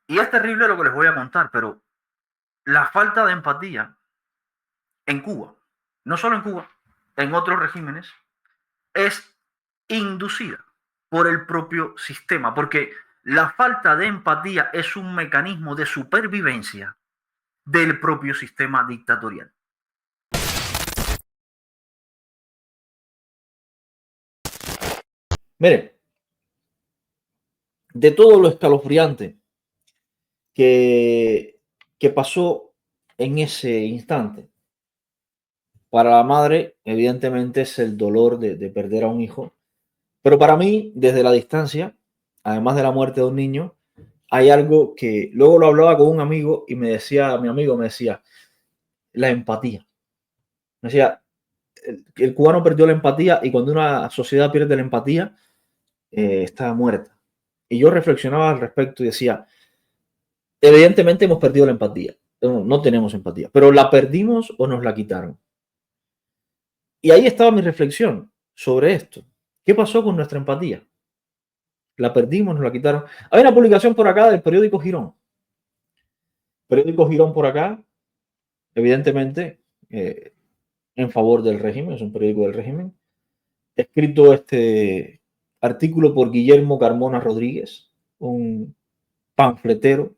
Y es terrible lo que les voy a contar, pero la falta de empatía en Cuba, no solo en Cuba, en otros regímenes, es inducida por el propio sistema, porque la falta de empatía es un mecanismo de supervivencia del propio sistema dictatorial. Miren, de todo lo escalofriante que pasó en ese instante, para la madre, evidentemente, es el dolor de perder a un hijo. Pero para mí, desde la distancia, además de la muerte de un niño, hay algo que luego lo hablaba con un amigo y me decía, mi amigo me decía, la empatía. Me decía, el cubano perdió la empatía y cuando una sociedad pierde la empatía, está muerta. Y yo reflexionaba al respecto y decía, evidentemente hemos perdido la empatía. No, no tenemos empatía, pero ¿la perdimos o nos la quitaron? Y ahí estaba mi reflexión sobre esto. ¿Qué pasó con nuestra empatía? ¿La perdimos, nos la quitaron? Hay una publicación por acá del periódico Girón. Periódico Girón por acá, evidentemente, en favor del régimen, es un periódico del régimen. Escrito este artículo por Guillermo Carmona Rodríguez, un panfletero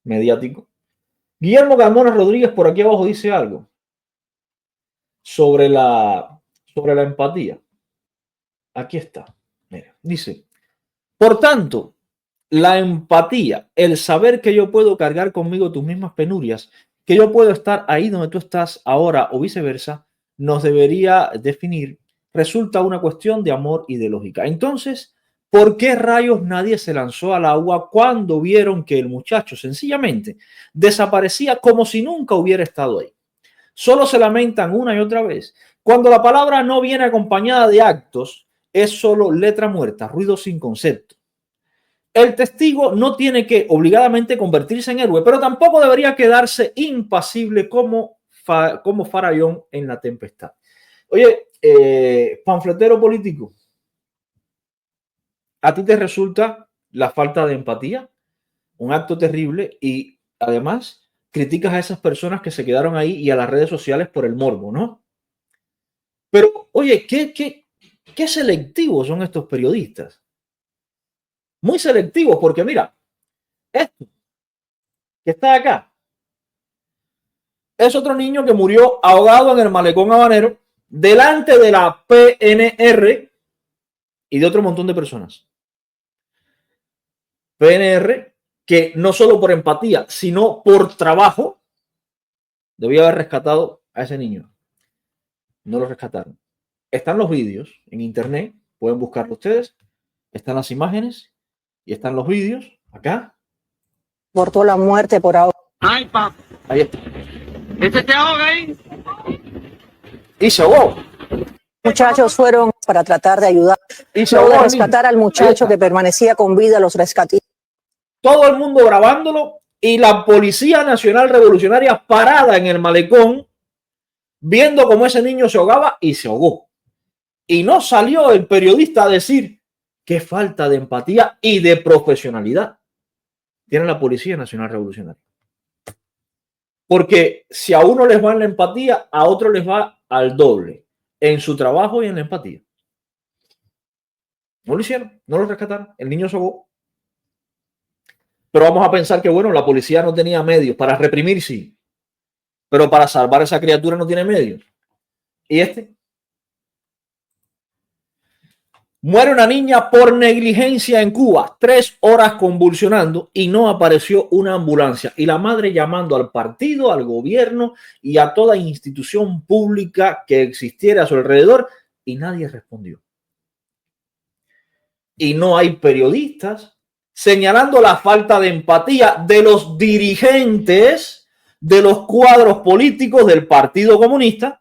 mediático. Guillermo Carmona Rodríguez por aquí abajo dice algo sobre la empatía. Aquí está. Mira, dice, por tanto, la empatía, el saber que yo puedo cargar conmigo tus mismas penurias, que yo puedo estar ahí donde tú estás ahora o viceversa, nos debería definir, resulta una cuestión de amor y de lógica. Entonces, ¿por qué rayos nadie se lanzó al agua cuando vieron que el muchacho sencillamente desaparecía como si nunca hubiera estado ahí? Solo se lamentan una y otra vez. Cuando la palabra no viene acompañada de actos, es solo letra muerta, ruido sin concepto. El testigo no tiene que obligadamente convertirse en héroe, pero tampoco debería quedarse impasible como Farallón en la tempestad. Oye, panfletero político, ¿a ti te resulta la falta de empatía un acto terrible y además criticas a esas personas que se quedaron ahí y a las redes sociales por el morbo, ¿no? Pero, oye, ¿qué selectivos son estos periodistas? Muy selectivos, porque mira, esto que está acá es otro niño que murió ahogado en el malecón habanero delante de la PNR y de otro montón de personas. PNR que no solo por empatía, sino por trabajo, debía haber rescatado a ese niño. No lo rescataron. Están los vídeos en internet, pueden buscarlo ustedes, están las imágenes y están los vídeos acá. Portó la muerte por ahora. Ay, papá. Ahí está. ¿Este te ahoga ahí? Y se ahogó. Muchachos fueron para tratar de ayudar. Y se Luego de ahogó rescatar al muchacho que permanecía con vida, los rescatistas. Todo el mundo grabándolo y la Policía Nacional Revolucionaria parada en el malecón viendo cómo ese niño se ahogaba y se ahogó. Y no salió el periodista a decir qué falta de empatía y de profesionalidad tiene la Policía Nacional Revolucionaria. Porque si a uno les va en la empatía, a otro les va al doble en su trabajo y en la empatía. No lo hicieron, no lo rescataron. El niño se ahogó. Pero vamos a pensar que, bueno, la policía no tenía medios para reprimir, sí. Pero para salvar a esa criatura no tiene medios. ¿Y este? Muere una niña por negligencia en Cuba, 3 horas convulsionando y no apareció una ambulancia. Y la madre llamando al partido, al gobierno y a toda institución pública que existiera a su alrededor y nadie respondió. Y no hay periodistas señalando la falta de empatía de los dirigentes de los cuadros políticos del Partido Comunista,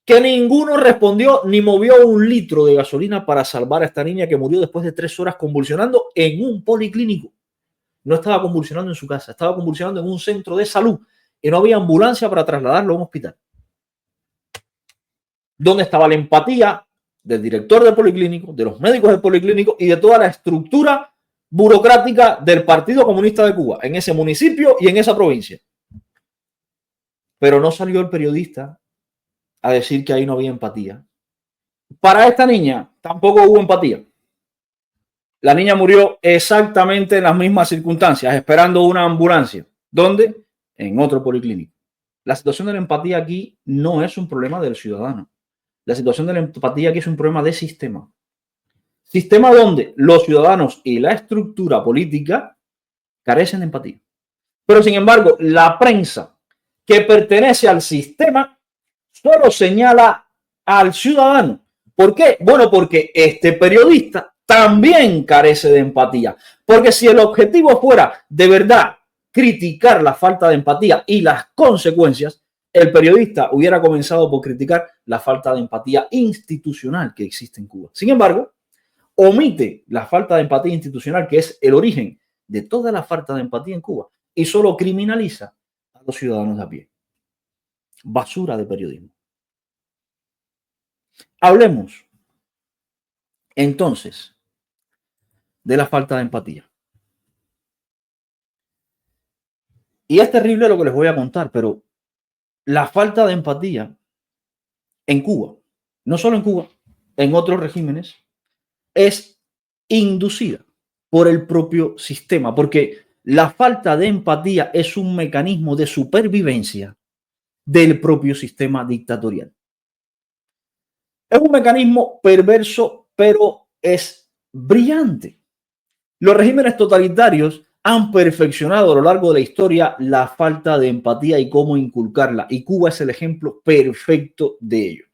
que ninguno respondió ni movió un litro de gasolina para salvar a esta niña que murió después de 3 horas convulsionando en un policlínico. No estaba convulsionando en su casa, estaba convulsionando en un centro de salud y no había ambulancia para trasladarlo a un hospital. ¿Dónde estaba la empatía del director del policlínico, de los médicos del policlínico y de toda la estructura burocrática del Partido Comunista de Cuba, en ese municipio y en esa provincia. Pero no salió el periodista a decir que ahí no había empatía. Para esta niña tampoco hubo empatía. La niña murió exactamente en las mismas circunstancias, esperando una ambulancia. ¿Dónde? En otro policlínico. La situación de la empatía aquí no es un problema del ciudadano. La situación de la empatía aquí es un problema de sistema. Sistema donde los ciudadanos y la estructura política carecen de empatía. Pero sin embargo, la prensa que pertenece al sistema solo señala al ciudadano. ¿Por qué? Bueno, porque este periodista también carece de empatía. Porque si el objetivo fuera de verdad criticar la falta de empatía y las consecuencias, el periodista hubiera comenzado por criticar la falta de empatía institucional que existe en Cuba. Sin embargo, omite la falta de empatía institucional, que es el origen de toda la falta de empatía en Cuba, y solo criminaliza a los ciudadanos de a pie. Basura de periodismo. Hablemos entonces de la falta de empatía. Y es terrible lo que les voy a contar, pero la falta de empatía en Cuba, no solo en Cuba, en otros regímenes, es inducida por el propio sistema, porque la falta de empatía es un mecanismo de supervivencia del propio sistema dictatorial. Es un mecanismo perverso, pero es brillante. Los regímenes totalitarios han perfeccionado a lo largo de la historia la falta de empatía y cómo inculcarla, y Cuba es el ejemplo perfecto de ello.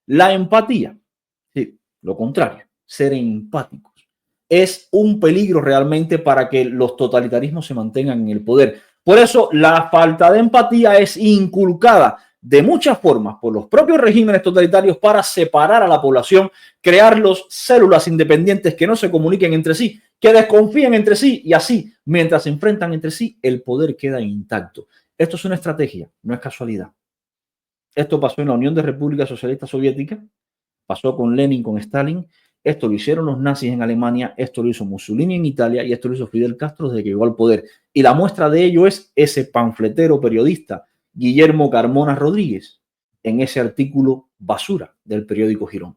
La empatía, sí, lo contrario, ser empáticos, es un peligro realmente para que los totalitarismos se mantengan en el poder. Por eso la falta de empatía es inculcada de muchas formas por los propios regímenes totalitarios para separar a la población, crear células independientes que no se comuniquen entre sí, que desconfíen entre sí, y así, mientras se enfrentan entre sí, el poder queda intacto. Esto es una estrategia, no es casualidad. Esto pasó en la Unión de Repúblicas Socialistas Soviéticas, pasó con Lenin, con Stalin, esto lo hicieron los nazis en Alemania, esto lo hizo Mussolini en Italia y esto lo hizo Fidel Castro desde que llegó al poder. Y la muestra de ello es ese panfletero periodista, Guillermo Carmona Rodríguez, en ese artículo basura del periódico Girón.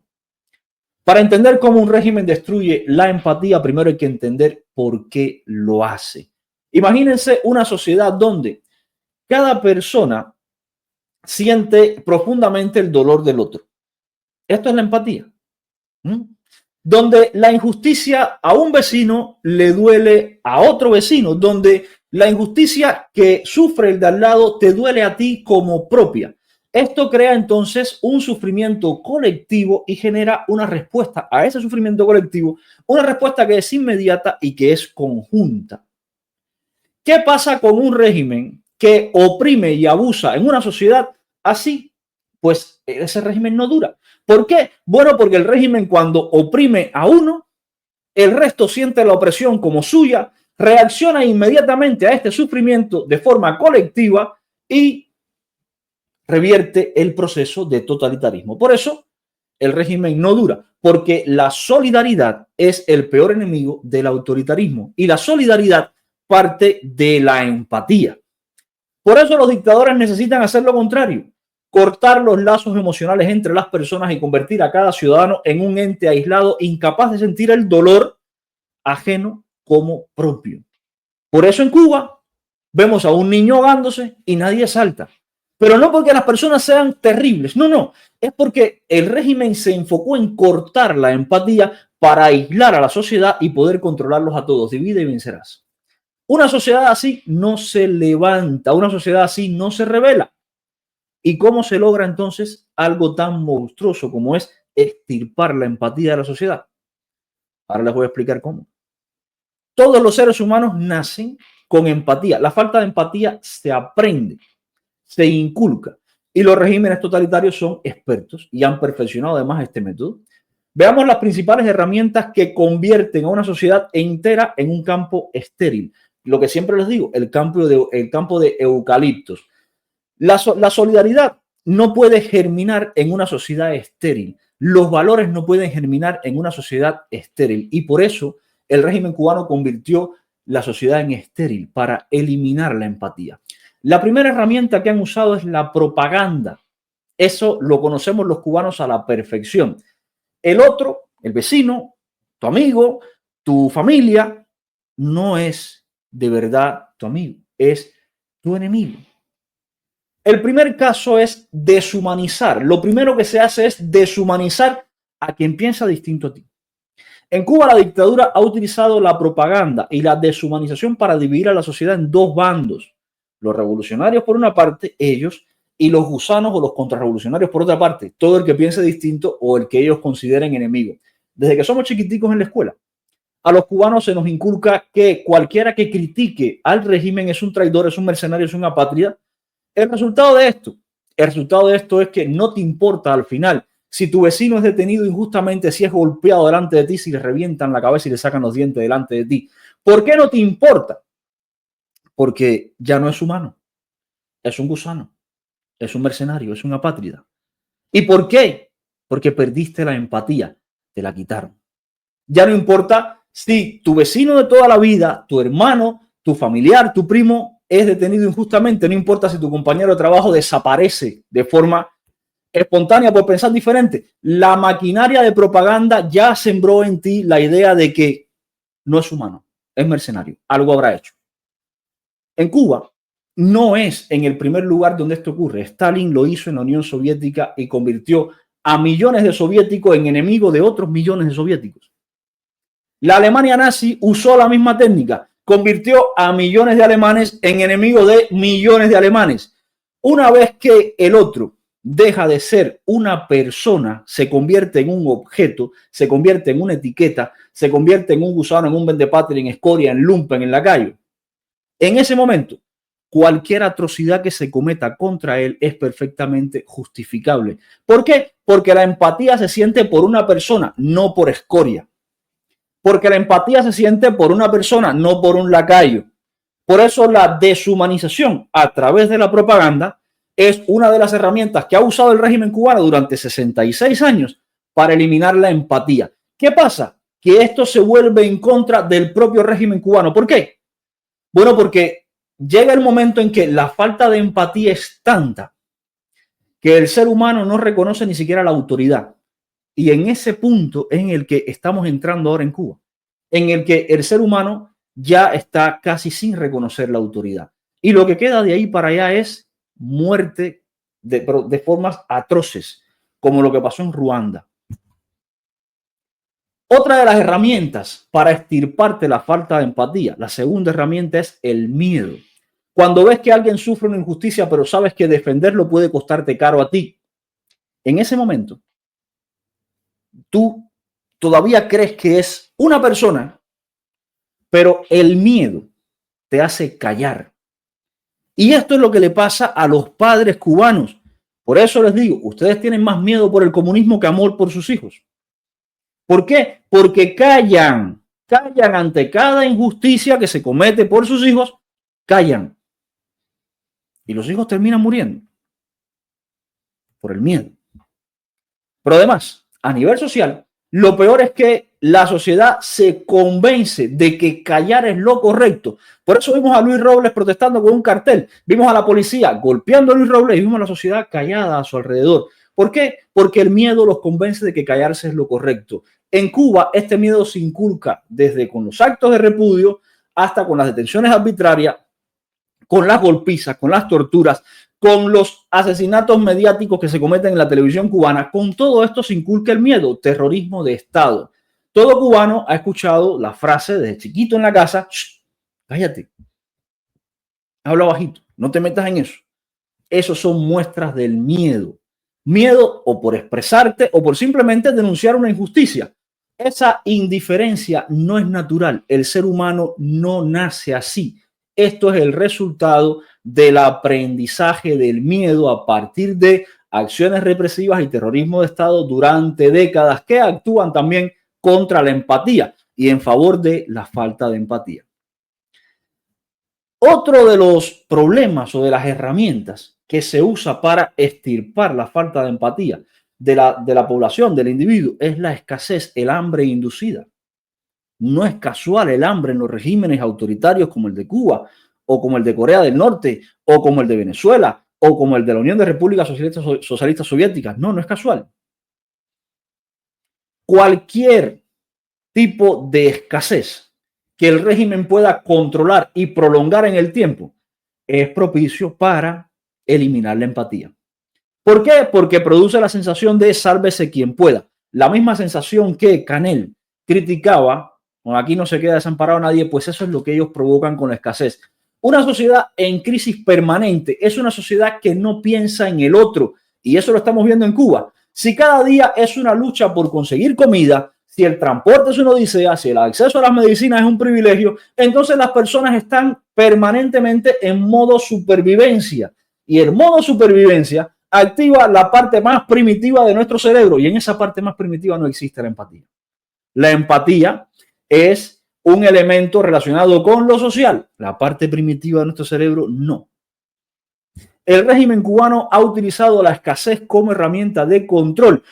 Para entender cómo un régimen destruye la empatía, primero hay que entender por qué lo hace. Imagínense una sociedad donde cada persona siente profundamente el dolor del otro. Esto es la empatía. Donde la injusticia a un vecino le duele a otro vecino, donde la injusticia que sufre el de al lado te duele a ti como propia. Esto crea entonces un sufrimiento colectivo y genera una respuesta a ese sufrimiento colectivo, una respuesta que es inmediata y que es conjunta. ¿Qué pasa con un régimen que oprime y abusa en una sociedad así? Pues ese régimen no dura. ¿Por qué? Bueno, porque el régimen cuando oprime a uno, el resto siente la opresión como suya, reacciona inmediatamente a este sufrimiento de forma colectiva y revierte el proceso de totalitarismo. Por eso el régimen no dura, porque la solidaridad es el peor enemigo del autoritarismo y la solidaridad parte de la empatía. Por eso los dictadores necesitan hacer lo contrario, cortar los lazos emocionales entre las personas y convertir a cada ciudadano en un ente aislado, incapaz de sentir el dolor ajeno como propio. Por eso en Cuba vemos a un niño ahogándose y nadie salta. Pero no porque las personas sean terribles, no, es porque el régimen se enfocó en cortar la empatía para aislar a la sociedad y poder controlarlos a todos. Divide y vencerás. Una sociedad así no se levanta, una sociedad así no se rebela. ¿Y cómo se logra entonces algo tan monstruoso como es extirpar la empatía de la sociedad? Ahora les voy a explicar cómo. Todos los seres humanos nacen con empatía. La falta de empatía se aprende, se inculca. Y los regímenes totalitarios son expertos y han perfeccionado además este método. Veamos las principales herramientas que convierten a una sociedad entera en un campo estéril. Lo que siempre les digo, el campo de eucaliptos. La solidaridad no puede germinar en una sociedad estéril. Los valores no pueden germinar en una sociedad estéril. Y por eso el régimen cubano convirtió la sociedad en estéril para eliminar la empatía. La primera herramienta que han usado es la propaganda. Eso lo conocemos los cubanos a la perfección. El otro, el vecino, tu amigo, tu familia, no es de verdad tu amigo, es tu enemigo. El primer caso es deshumanizar. Lo primero que se hace es deshumanizar a quien piensa distinto a ti. En Cuba la dictadura ha utilizado la propaganda y la deshumanización para dividir a la sociedad en dos bandos. Los revolucionarios por una parte, ellos, y los gusanos o los contrarrevolucionarios por otra parte, todo el que piense distinto o el que ellos consideren enemigo. Desde que somos chiquiticos en la escuela, a los cubanos se nos inculca que cualquiera que critique al régimen es un traidor, es un mercenario, es una apátrida. El resultado de esto es que no te importa al final si tu vecino es detenido injustamente, si es golpeado delante de ti, si le revientan la cabeza y le sacan los dientes delante de ti. ¿Por qué no te importa? Porque ya no es humano, es un gusano, es un mercenario, es una apátrida. ¿Y por qué? Porque perdiste la empatía, te la quitaron. Ya no importa si tu vecino de toda la vida, tu hermano, tu familiar, tu primo es detenido injustamente, no importa si tu compañero de trabajo desaparece de forma espontánea por pensar diferente. La maquinaria de propaganda ya sembró en ti la idea de que no es humano, es mercenario, algo habrá hecho. En Cuba no es en el primer lugar donde esto ocurre. Stalin lo hizo en la Unión Soviética y convirtió a millones de soviéticos en enemigos de otros millones de soviéticos. La Alemania nazi usó la misma técnica, convirtió a millones de alemanes en enemigos de millones de alemanes. Una vez que el otro deja de ser una persona, se convierte en un objeto, se convierte en una etiqueta, se convierte en un gusano, en un vendepatria, en escoria, en lumpen, en lacayo. En ese momento, cualquier atrocidad que se cometa contra él es perfectamente justificable. ¿Por qué? Porque la empatía se siente por una persona, no por escoria. Porque la empatía se siente por una persona, no por un lacayo. Por eso la deshumanización a través de la propaganda es una de las herramientas que ha usado el régimen cubano durante 66 años para eliminar la empatía. ¿Qué pasa? Que esto se vuelve en contra del propio régimen cubano. ¿Por qué? Bueno, porque llega el momento en que la falta de empatía es tanta que el ser humano no reconoce ni siquiera la autoridad. Y en ese punto es en el que estamos entrando ahora en Cuba, en el que el ser humano ya está casi sin reconocer la autoridad. Y lo que queda de ahí para allá es muerte de formas atroces, como lo que pasó en Ruanda. Otra de las herramientas para extirparte la falta de empatía, la segunda herramienta es el miedo. Cuando ves que alguien sufre una injusticia, pero sabes que defenderlo puede costarte caro a ti, en ese momento, tú todavía crees que es una persona, pero el miedo te hace callar. Y esto es lo que le pasa a los padres cubanos. Por eso les digo, ustedes tienen más miedo por el comunismo que amor por sus hijos. ¿Por qué? Porque callan ante cada injusticia que se comete por sus hijos, callan. Y los hijos terminan muriendo por el miedo. Pero además, a nivel social, lo peor es que la sociedad se convence de que callar es lo correcto. Por eso vimos a Luis Robles protestando con un cartel, vimos a la policía golpeando a Luis Robles y vimos a la sociedad callada a su alrededor. ¿Por qué? Porque el miedo los convence de que callarse es lo correcto. En Cuba, este miedo se inculca desde con los actos de repudio hasta con las detenciones arbitrarias, con las golpizas, con las torturas, con los asesinatos mediáticos que se cometen en la televisión cubana. Con todo esto se inculca el miedo, terrorismo de Estado. Todo cubano ha escuchado la frase desde chiquito en la casa: cállate, habla bajito, no te metas en eso. Esos son muestras del miedo. Miedo o por expresarte o por simplemente denunciar una injusticia. Esa indiferencia no es natural. El ser humano no nace así. Esto es el resultado del aprendizaje del miedo a partir de acciones represivas y terrorismo de Estado durante décadas que actúan también contra la empatía y en favor de la falta de empatía. Otro de los problemas o de las herramientas que se usa para extirpar la falta de empatía de la población, del individuo, es la escasez, el hambre inducida. No es casual el hambre en los regímenes autoritarios como el de Cuba, o como el de Corea del Norte, o como el de Venezuela, o como el de la Unión de Repúblicas Socialistas Soviéticas. No, no es casual. Cualquier tipo de escasez que el régimen pueda controlar y prolongar en el tiempo es propicio para eliminar la empatía. ¿Por qué? Porque produce la sensación de sálvese quien pueda. La misma sensación que Canel criticaba, aquí no se queda desamparado nadie, pues eso es lo que ellos provocan con la escasez. Una sociedad en crisis permanente es una sociedad que no piensa en el otro, y eso lo estamos viendo en Cuba. Si cada día es una lucha por conseguir comida, si el transporte es una odisea, si el acceso a las medicinas es un privilegio, entonces las personas están permanentemente en modo supervivencia. Y el modo supervivencia activa la parte más primitiva de nuestro cerebro, y en esa parte más primitiva no existe la empatía. La empatía es un elemento relacionado con lo social. La parte primitiva de nuestro cerebro no. El régimen cubano ha utilizado la escasez como herramienta de control.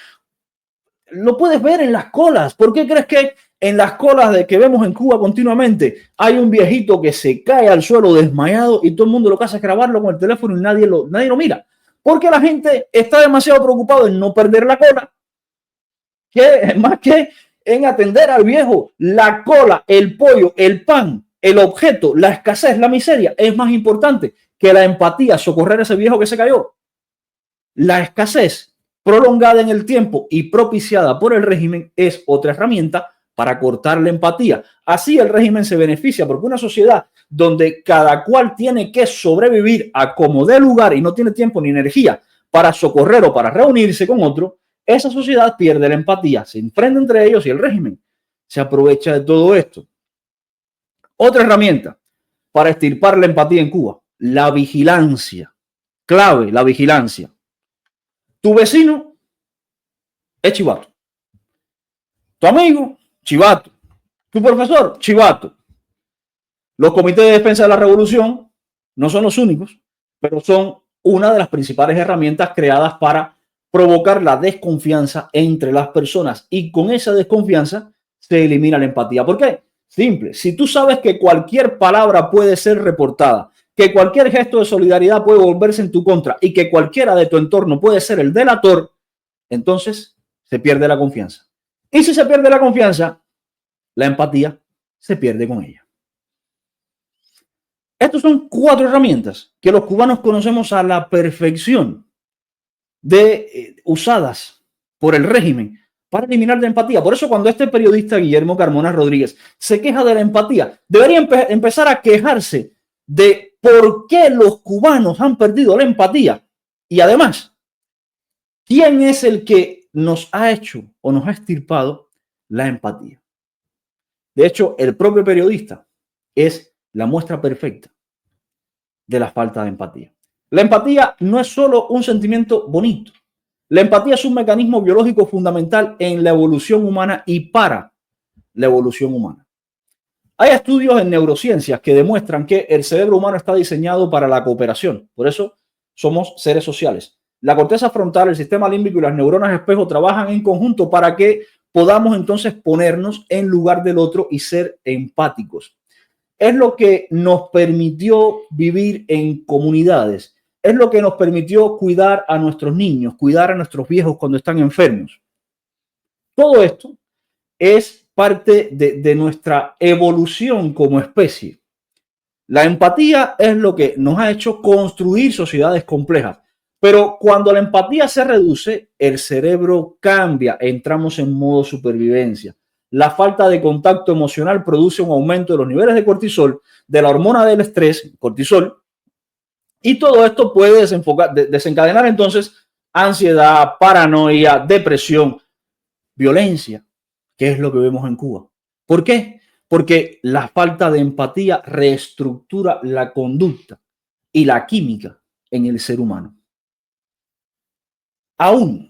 Lo puedes ver en las colas. ¿Por qué crees que en las colas que vemos en Cuba continuamente hay un viejito que se cae al suelo desmayado y todo el mundo lo que hace es grabarlo con el teléfono y nadie lo mira? Porque la gente está demasiado preocupada en no perder la cola, más que en atender al viejo. La cola, el pollo, el pan, el objeto, la escasez, la miseria es más importante que la empatía, socorrer a ese viejo que se cayó. La escasez prolongada en el tiempo y propiciada por el régimen es otra herramienta para cortar la empatía. Así el régimen se beneficia, porque una sociedad donde cada cual tiene que sobrevivir a como dé lugar y no tiene tiempo ni energía para socorrer o para reunirse con otro, esa sociedad pierde la empatía, se enfrenta entre ellos y el régimen se aprovecha de todo esto. Otra herramienta para extirpar la empatía en Cuba, la vigilancia. Clave, la vigilancia. Tu vecino es chivato. Tu amigo, chivato. Tu profesor, chivato. Los comités de defensa de la revolución no son los únicos, pero son una de las principales herramientas creadas para provocar la desconfianza entre las personas, y con esa desconfianza se elimina la empatía. ¿Por qué? Simple. Si tú sabes que cualquier palabra puede ser reportada, que cualquier gesto de solidaridad puede volverse en tu contra y que cualquiera de tu entorno puede ser el delator, entonces se pierde la confianza. Y si se pierde la confianza, la empatía se pierde con ella. Estas son 4 herramientas que los cubanos conocemos a la perfección, usadas por el régimen para eliminar la empatía. Por eso cuando este periodista Guillermo Carmona Rodríguez se queja de la empatía, debería empezar a quejarse de por qué los cubanos han perdido la empatía. Y además, ¿quién es el que nos ha hecho o nos ha extirpado la empatía? De hecho, el propio periodista es la muestra perfecta de la falta de empatía. La empatía no es solo un sentimiento bonito. La empatía es un mecanismo biológico fundamental en la evolución humana y para la evolución humana. Hay estudios en neurociencias que demuestran que el cerebro humano está diseñado para la cooperación. Por eso somos seres sociales. La corteza frontal, el sistema límbico y las neuronas espejo trabajan en conjunto para que podamos entonces ponernos en lugar del otro y ser empáticos. Es lo que nos permitió vivir en comunidades. Es lo que nos permitió cuidar a nuestros niños, cuidar a nuestros viejos cuando están enfermos. Todo esto es parte de nuestra evolución como especie. La empatía es lo que nos ha hecho construir sociedades complejas. Pero cuando la empatía se reduce, el cerebro cambia, entramos en modo supervivencia. La falta de contacto emocional produce un aumento de los niveles de cortisol, de la hormona del estrés, cortisol, y todo esto puede desencadenar entonces ansiedad, paranoia, depresión, violencia, que es lo que vemos en Cuba. ¿Por qué? Porque la falta de empatía reestructura la conducta y la química en el ser humano. Aún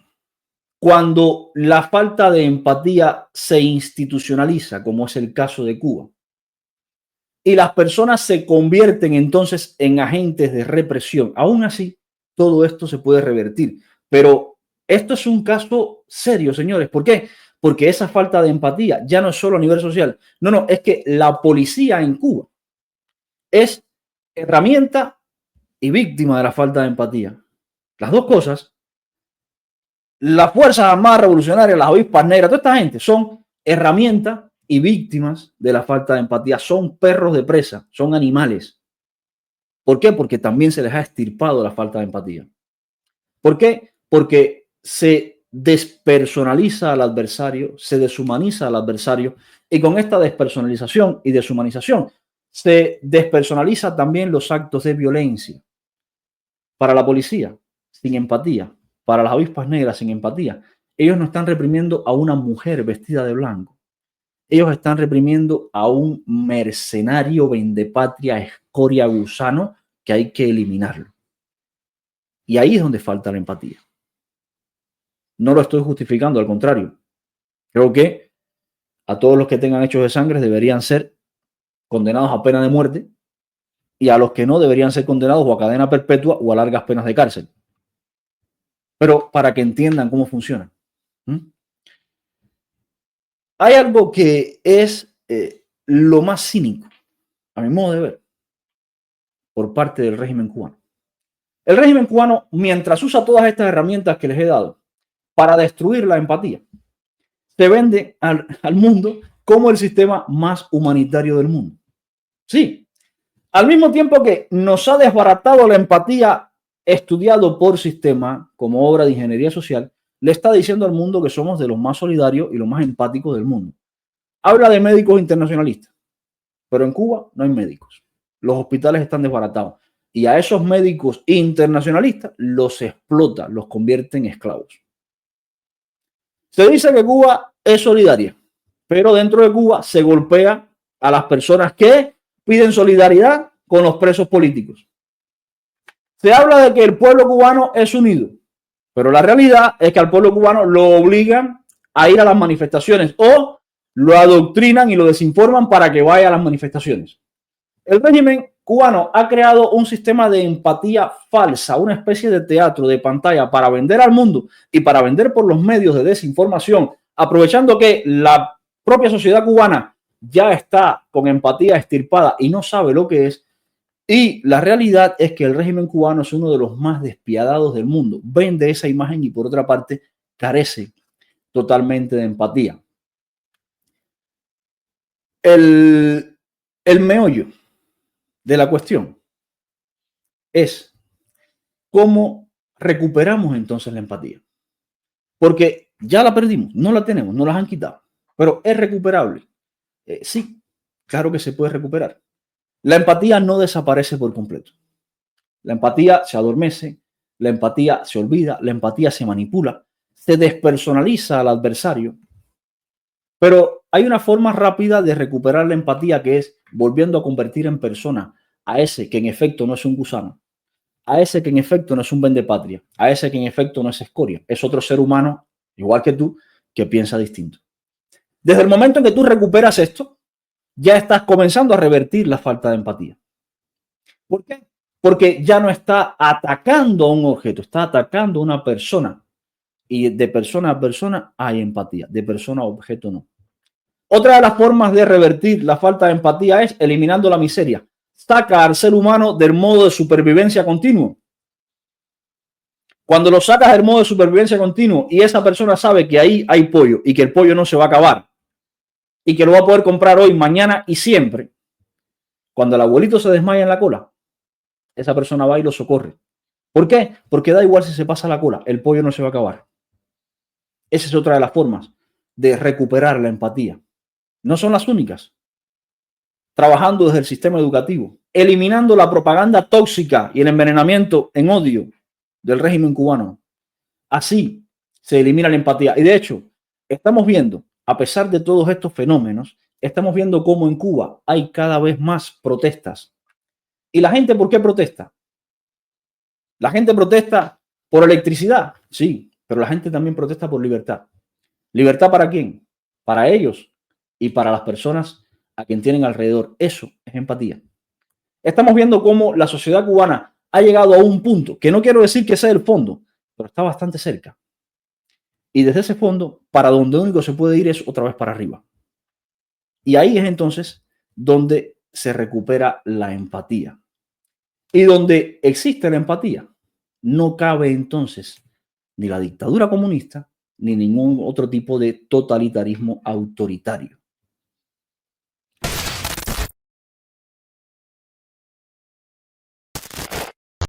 cuando la falta de empatía se institucionaliza, como es el caso de Cuba, y las personas se convierten entonces en agentes de represión, aún así, todo esto se puede revertir. Pero esto es un caso serio, señores. ¿Por qué? Porque esa falta de empatía ya no es solo a nivel social. No, no, es que la policía en Cuba es herramienta y víctima de la falta de empatía. Las dos cosas. Las Fuerzas Armadas Revolucionarias, las avispas negras, toda esta gente son herramientas y víctimas de la falta de empatía. Son perros de presa, son animales. ¿Por qué? Porque también se les ha extirpado la falta de empatía. ¿Por qué? Porque se despersonaliza al adversario, se deshumaniza al adversario, y con esta despersonalización y deshumanización se despersonaliza también los actos de violencia. Para la policía, sin empatía. Para las avispas negras, sin empatía. Ellos no están reprimiendo a una mujer vestida de blanco. Ellos están reprimiendo a un mercenario vendepatria, escoria, gusano, que hay que eliminarlo. Y ahí es donde falta la empatía. No lo estoy justificando, al contrario. Creo que a todos los que tengan hechos de sangre deberían ser condenados a pena de muerte, y a los que no deberían ser condenados o a cadena perpetua o a largas penas de cárcel. Pero para que entiendan cómo funciona. Hay algo que es lo más cínico, a mi modo de ver, por parte del régimen cubano. El régimen cubano, mientras usa todas estas herramientas que les he dado para destruir la empatía, se vende al mundo como el sistema más humanitario del mundo. Sí, al mismo tiempo que nos ha desbaratado la empatía estudiado por sistema como obra de ingeniería social, le está diciendo al mundo que somos de los más solidarios y los más empáticos del mundo. Habla de médicos internacionalistas, pero en Cuba no hay médicos. Los hospitales están desbaratados. Y a esos médicos internacionalistas los explota, los convierte en esclavos. Se dice que Cuba es solidaria, pero dentro de Cuba se golpea a las personas que piden solidaridad con los presos políticos. Se habla de que el pueblo cubano es unido, pero la realidad es que al pueblo cubano lo obligan a ir a las manifestaciones o lo adoctrinan y lo desinforman para que vaya a las manifestaciones. El régimen cubano ha creado un sistema de empatía falsa, una especie de teatro de pantalla para vender al mundo y para vender por los medios de desinformación, aprovechando que la propia sociedad cubana ya está con empatía extirpada y no sabe lo que es. Y la realidad es que el régimen cubano es uno de los más despiadados del mundo. Vende esa imagen y por otra parte carece totalmente de empatía. El meollo de la cuestión es cómo recuperamos entonces la empatía. Porque ya la perdimos, no la tenemos, no las han quitado, pero es recuperable. Sí, claro que se puede recuperar. La empatía no desaparece por completo. La empatía se adormece, la empatía se olvida, la empatía se manipula, se despersonaliza al adversario. Pero hay una forma rápida de recuperar la empatía, que es volviendo a convertir en persona a ese que en efecto no es un gusano, a ese que en efecto no es un vendepatria, a ese que en efecto no es escoria, es otro ser humano, igual que tú, que piensa distinto. Desde el momento en que tú recuperas esto, ya estás comenzando a revertir la falta de empatía. ¿Por qué? Porque ya no está atacando a un objeto, está atacando a una persona. Y de persona a persona hay empatía, de persona a objeto no. Otra de las formas de revertir la falta de empatía es eliminando la miseria. Saca al ser humano del modo de supervivencia continuo. Cuando lo sacas del modo de supervivencia continuo y esa persona sabe que ahí hay pollo y que el pollo no se va a acabar y que lo va a poder comprar hoy, mañana y siempre, cuando el abuelito se desmaya en la cola, esa persona va y lo socorre. ¿Por qué? Porque da igual si se pasa la cola, el pollo no se va a acabar. Esa es otra de las formas de recuperar la empatía. No son las únicas. Trabajando desde el sistema educativo, eliminando la propaganda tóxica y el envenenamiento en odio del régimen cubano. Así se elimina la empatía. Y de hecho, estamos viendo, a pesar de todos estos fenómenos, estamos viendo cómo en Cuba hay cada vez más protestas. ¿Y la gente por qué protesta? La gente protesta por electricidad, sí, pero la gente también protesta por libertad. ¿Libertad para quién? Para ellos y para las personas a quien tienen alrededor. Eso es empatía. Estamos viendo cómo la sociedad cubana ha llegado a un punto, que no quiero decir que sea el fondo, pero está bastante cerca, Y desde ese fondo, para donde único se puede ir es otra vez para arriba. Y ahí es entonces donde se recupera la empatía. Y donde existe la empatía, no cabe entonces ni la dictadura comunista ni ningún otro tipo de totalitarismo autoritario.